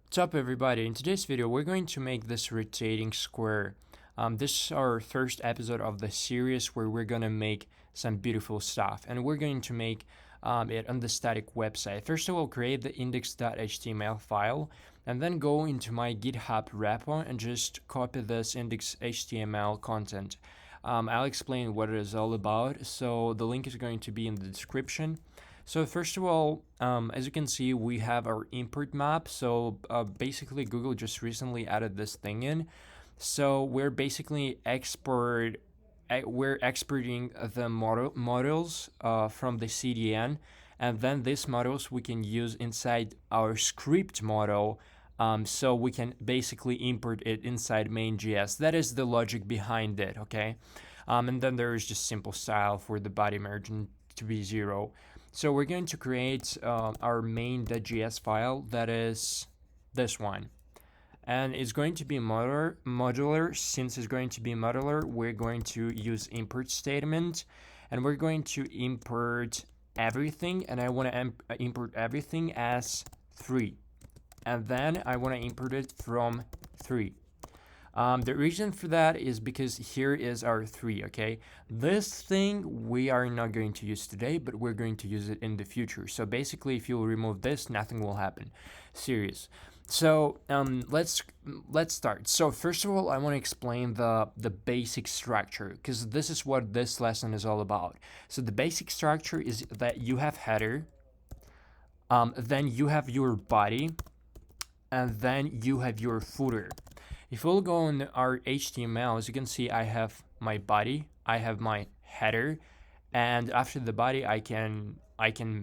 What's up, everybody? In today's video, we're going to make this rotating square. This is our first episode of the series where we're going to make some beautiful stuff, and we're going to make it on the static website. First of all, create the index.html file, and then go into my GitHub repo and just copy this index.html content. I'll explain what it is all about, so the link is going to be in the description. So first of all, as you can see, we have our import map. So basically, Google just recently added this thing in. So we're basically we're exporting the models from the CDN, and then these models we can use inside our script model. So we can basically import it inside main.js. That is the logic behind it, okay? And then there is just simple style for the body margin to be 0. So we're going to create our main.js file, that is this one. And it's going to be modular. Since it's going to be modular, we're going to use import statement, and we're going to import everything, and I want to import everything as 3. And then I want to import it from 3. The reason for that is because here is our 3, okay? This thing we are not going to use today, but we're going to use it in the future. So basically, if you remove this, nothing will happen. Serious. So let's start. So first of all, I want to explain the basic structure, because this is what this lesson is all about. So the basic structure is that you have header, then you have your body, and then you have your footer. If we'll go on our HTML, as you can see, I have my body, I have my header, and after the body, I can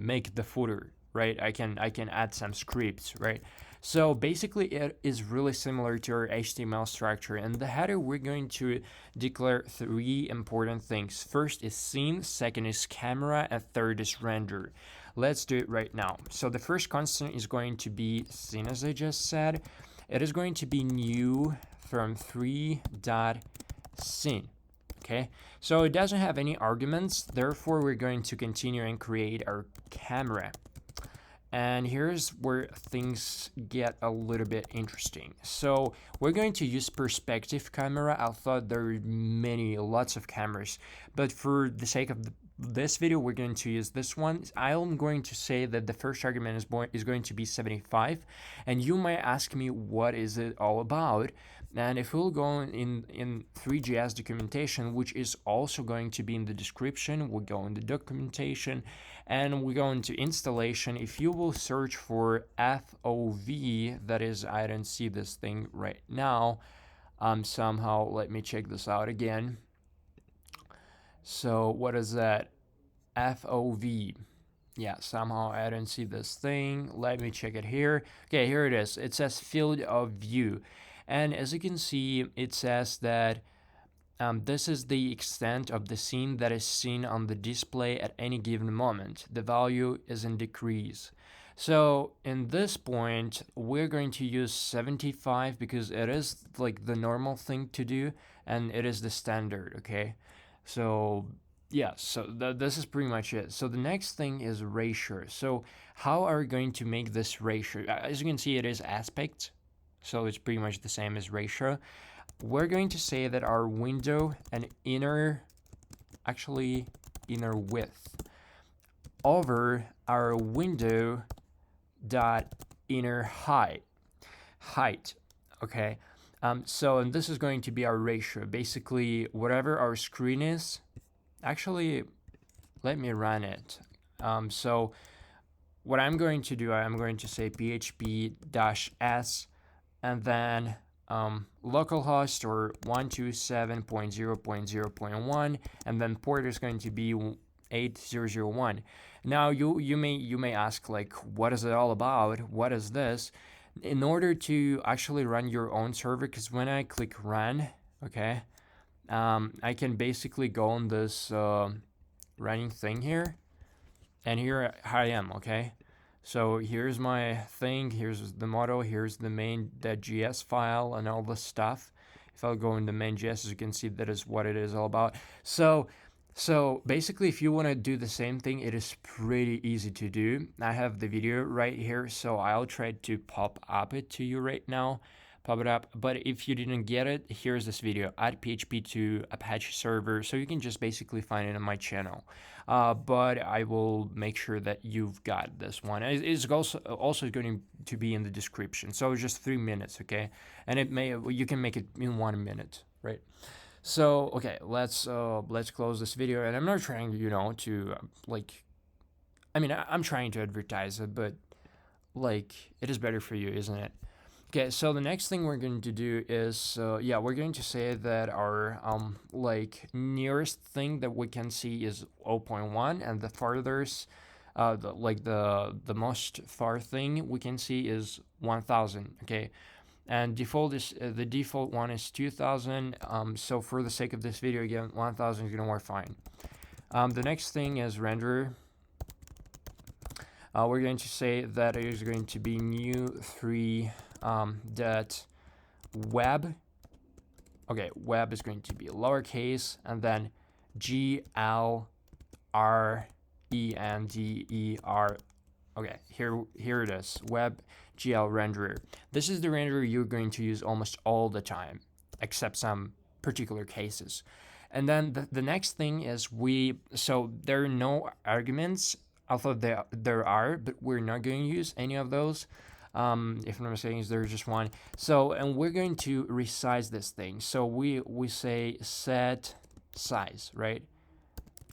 make the footer, right? I can add some scripts, right? So basically, it is really similar to our HTML structure. In the header, we're going to declare 3 important things. First is scene, second is camera, and third is render. Let's do it right now. So the first constant is going to be scene, as I just said. It is going to be new from 3.scene. Okay, so it doesn't have any arguments, therefore we're going to continue and create our camera. And here's where things get a little bit interesting. So we're going to use perspective camera. I thought there are lots of cameras, but for the sake of this video, we're going to use this one. I'm going to say that the first argument is going to be 75, and you might ask me what is it all about. And if we'll go in Three.js documentation, which is also going to be in the description, we'll go in the documentation, and we go into installation. If you will search for FOV, that is, I don't see this thing right now. Somehow, let me check this out again. So what is that? FOV. Yeah, somehow I don't see this thing. Let me check it here. Okay, here it is. It says field of view. And as you can see, it says that this is the extent of the scene that is seen on the display at any given moment. The value is in decrease. So in this point, we're going to use 75 because it is like the normal thing to do, and it is the standard, okay? So yeah, so this is pretty much it. So the next thing is ratio. So how are we going to make this ratio? As you can see, it is aspect, so it's pretty much the same as ratio. We're going to say that our window and inner width over our window dot inner height, okay? So and this is going to be our ratio. Basically, whatever our screen is, actually, let me run it. So what I'm going to do, I'm going to say php-s and then localhost or 127.0.0.1, and then port is going to be 8001. Now you may ask, like, what is it all about? What is this? In order to actually run your own server, because when I click run, okay, I can basically go on this running thing here, and here I am, okay? So here's my thing, here's the model, here's the main.js file and all this stuff. If I'll go into main.js, as you can see, that is what it is all about. So So basically, if you want to do the same thing, it is pretty easy to do. I have the video right here, so I'll try to pop up it to you right now. Pop it up. But if you didn't get it, here's this video: add PHP to Apache server. So you can just basically find it on my channel. But I will make sure that you've got this one. It's also going to be in the description. So it's just 3 minutes, okay? And you can make it in 1 minute, right? So okay, let's close this video. And I'm not trying, to like, I mean, I'm trying to advertise it, but like, it is better for you, isn't it? Okay, so the next thing we're going to do is, yeah, we're going to say that our like nearest thing that we can see is 0.1, and the farthest, the most far thing we can see is 1,000. Okay, and the default one is 2,000. So for the sake of this video, again, 1,000 is gonna work fine. The next thing is renderer. We're going to say that it is going to be new 3 dot web. Okay, web is going to be lowercase, and then GLRENDER. Okay, here it is, web GL renderer. This is the renderer you're going to use almost all the time, except some particular cases. And then the next thing is so there are no arguments, although there are, but we're not going to use any of those. If I'm not mistaken, there's just one. So, and we're going to resize this thing. So we say set size, right?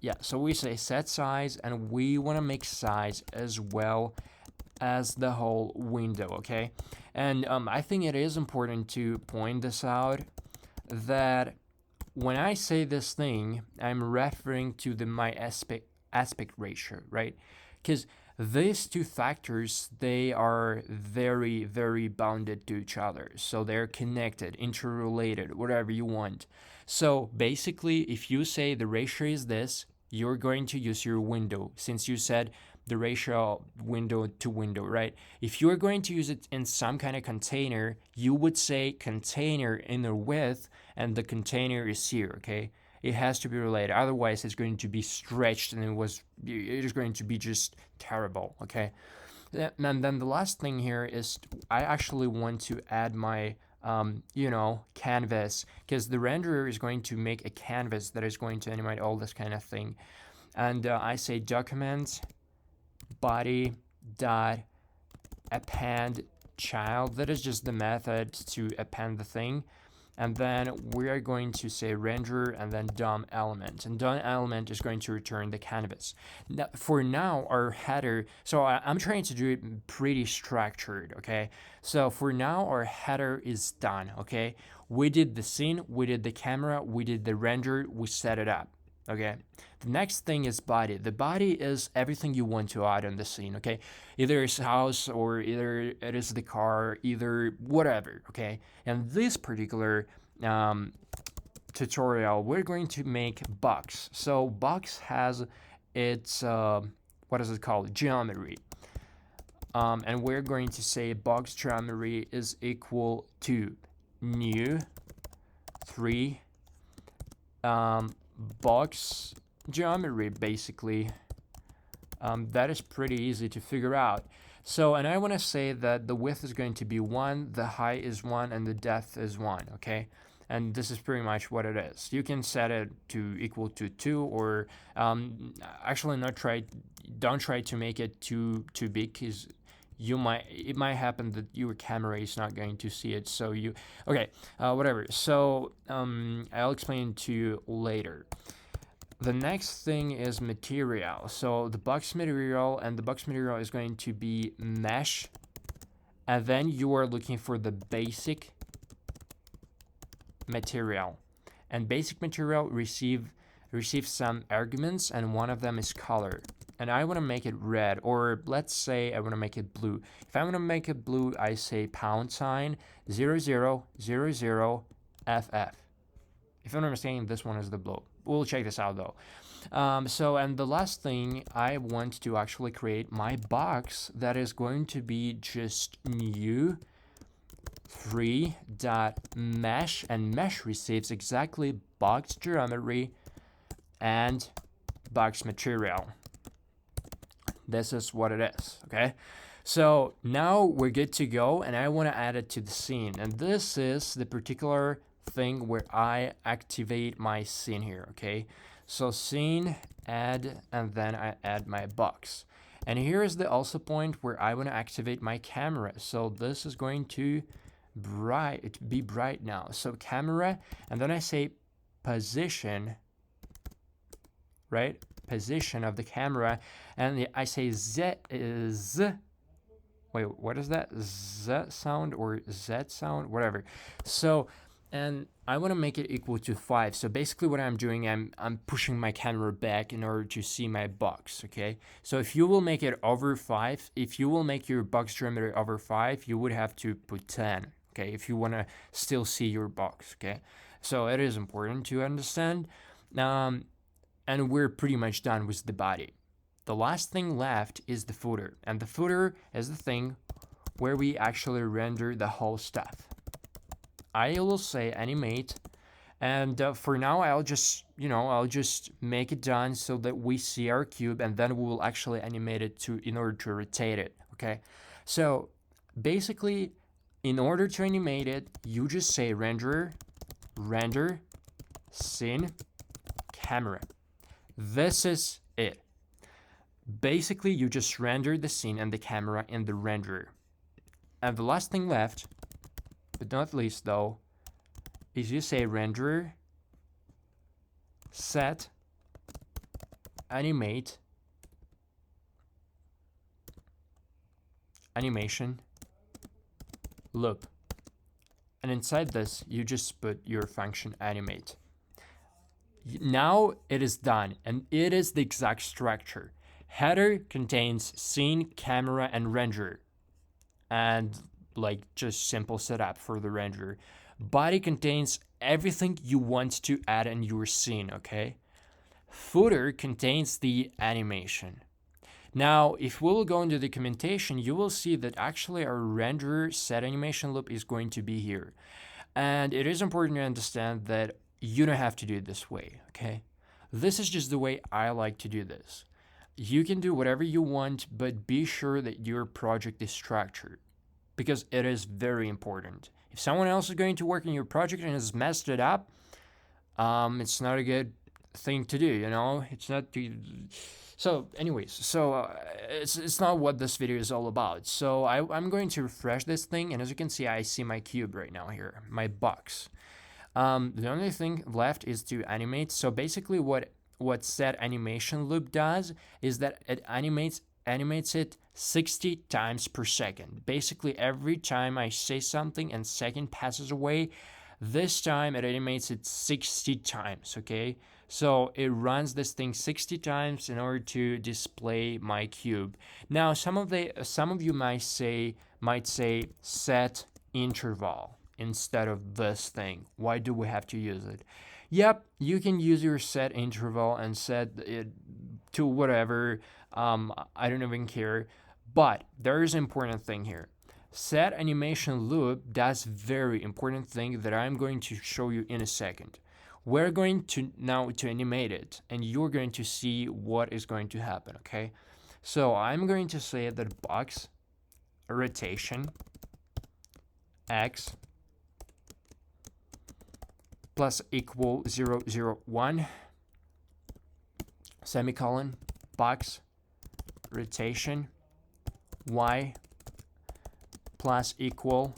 Yeah, so we say set size, and we want to make size as well as the whole window, okay? And I think it is important to point this out, that when I say this thing, I'm referring to my aspect ratio, right? Because these two factors, they are very, very bounded to each other. So they're connected, interrelated, whatever you want. So basically, if you say the ratio is this, you're going to use your window, since you said the ratio window to window, right? If you're going to use it in some kind of container, you would say container inner width, and the container is here, okay? It has to be related. Otherwise, it's going to be stretched, and it is going to be just terrible, okay? And then the last thing here is I actually want to add my canvas, because the renderer is going to make a canvas that is going to animate all this kind of thing. And I say document body dot append child. That is just the method to append the thing. And then we are going to say render and then DOM element. And DOM element is going to return the canvas. Now, for now, our header, so I'm trying to do it pretty structured, okay? So for now, our header is done, okay? We did the scene, we did the camera, we did the render, we set it up, okay? The next thing is body. The body is everything you want to add on the scene, okay? Either it's house, or either it is the car, either whatever, okay? And this particular tutorial, we're going to make box. So box has its, what is it called? Geometry. And we're going to say box geometry is equal to new 3 box geometry, basically. That is pretty easy to figure out. So, and I want to say that the width is going to be 1, the height is 1, and the depth is 1, okay? And this is pretty much what it is. You can set it to equal to 2, or actually don't try to make it too big, because it might happen that your camera is not going to see it. So whatever. So I'll explain to you later. The next thing is material. So the box material, and the box material is going to be mesh, and then you are looking for the basic material, and basic material receives some arguments, and one of them is color, and I want to make it red, or let's say I want to make it blue. If I want to make it blue, I say $0000FF. If I'm not mistaken, this one is the blue. We'll check this out though. And the last thing, I want to actually create my box that is going to be just new 3.mesh, and mesh receives exactly box geometry, and box material. This is what it is, okay? So now we're good to go, and I want to add it to the scene. And this is the particular thing where I activate my scene here, okay? So scene, add, and then I add my box. And here is the also point where I want to activate my camera. So this is going to be bright now. So camera, and then I say position, right? Position of the camera, and I say Z is, wait, what is that? Z sound or Z sound, whatever. So, and I want to make it equal to 5. So basically what I'm doing, I'm pushing my camera back in order to see my box, okay? So if you will make it over 5, if you will make your box diameter over 5, you would have to put 10, okay? If you want to still see your box, okay? So it is important to understand. And we're pretty much done with the body. The last thing left is the footer, and the footer is the thing where we actually render the whole stuff. I will say animate, and for now I'll just make it done so that we see our cube, and then we will actually animate it in order to rotate it, okay? So basically, in order to animate it, you just say render, scene, camera. This is it. Basically, you just render the scene and the camera in the renderer. And the last thing left, but not least though, is you say renderer, set, animate, animation, loop. And inside this, you just put your function animate. Now it is done, and it is the exact structure. Header contains scene, camera, and renderer, and like just simple setup for the renderer. Body contains everything you want to add in your scene, okay? Footer contains the animation. Now, if we'll go into the documentation, you will see that actually our renderer set animation loop is going to be here. And it is important to understand that you don't have to do it this way, okay? This is just the way I like to do this. You can do whatever you want, but be sure that your project is structured, because it is very important. If someone else is going to work on your project and has messed it up, it's not a good thing to do, you know? It's not to... So anyways, it's not what this video is all about. So I'm going to refresh this thing, and as you can see, I see my cube right now here, my box. The only thing left is to animate. So basically what set animation loop does is that it animates it 60 times per second. Basically every time I say something and second passes away, this time it animates it 60 times, okay? So it runs this thing 60 times in order to display my cube. Now some of you might say set interval instead of this thing. Why do we have to use it? Yep, you can use your set interval and set it to whatever. I don't even care. But there is an important thing here. Set animation loop does very important thing that I'm going to show you in a second. We're going to now to animate it, and you're going to see what is going to happen, okay? So I'm going to say that box rotation x plus equal 0, 0, 1, semicolon, box rotation y plus equal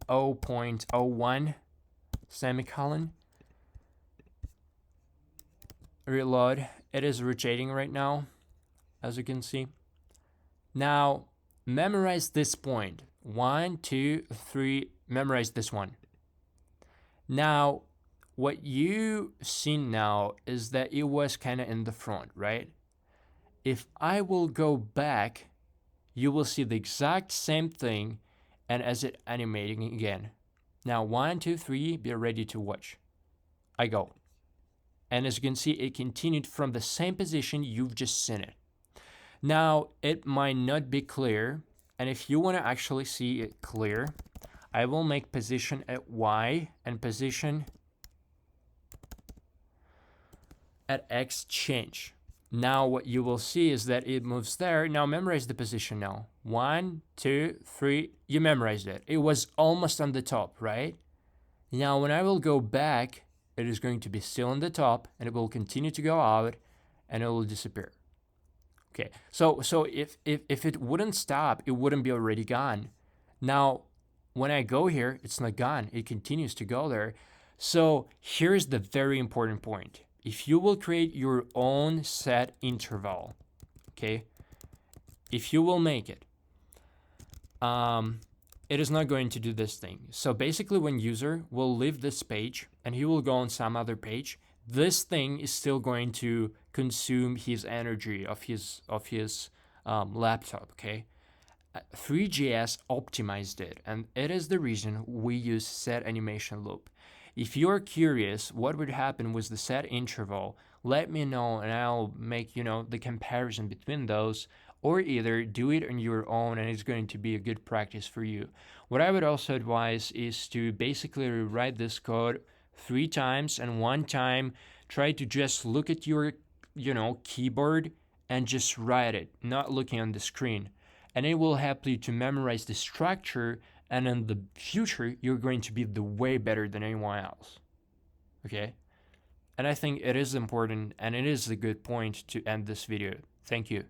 0.01, semicolon, reload. It is rotating right now, as you can see. Now memorize this point. 1, 2, 3, memorize this one. Now what you see now is that it was kind of in the front, right? If I will go back, you will see the exact same thing, and as it animating again. Now 1, 2, 3, be ready to watch. I go. And as you can see, it continued from the same position you've just seen it. Now it might not be clear, and if you want to actually see it clear, I will make position at Y and position at X change. Now what you will see is that it moves there. Now memorize the position now. 1, 2, 3, you memorized it. It was almost on the top, right? Now when I will go back, it is going to be still on the top and it will continue to go out and it will disappear. Okay, so if it wouldn't stop, it wouldn't be already gone. Now, when I go here, it's not gone. It continues to go there. So here's the very important point. If you will create your own set interval, okay, if you will make it, it is not going to do this thing. So basically when user will leave this page and he will go on some other page, this thing is still going to consume his energy of his laptop, okay? Three.js optimized it, and it is the reason we use set animation loop. If you're curious what would happen with the set interval, let me know and I'll make the comparison between those, or either do it on your own and it's going to be a good practice for you. What I would also advise is to basically rewrite this code 3 times, and 1 time try to just look at your keyboard and just write it, not looking on the screen. And it will help you to memorize the structure, and in the future you're going to be the way better than anyone else. Okay? And I think it is important and it is a good point to end this video. Thank you.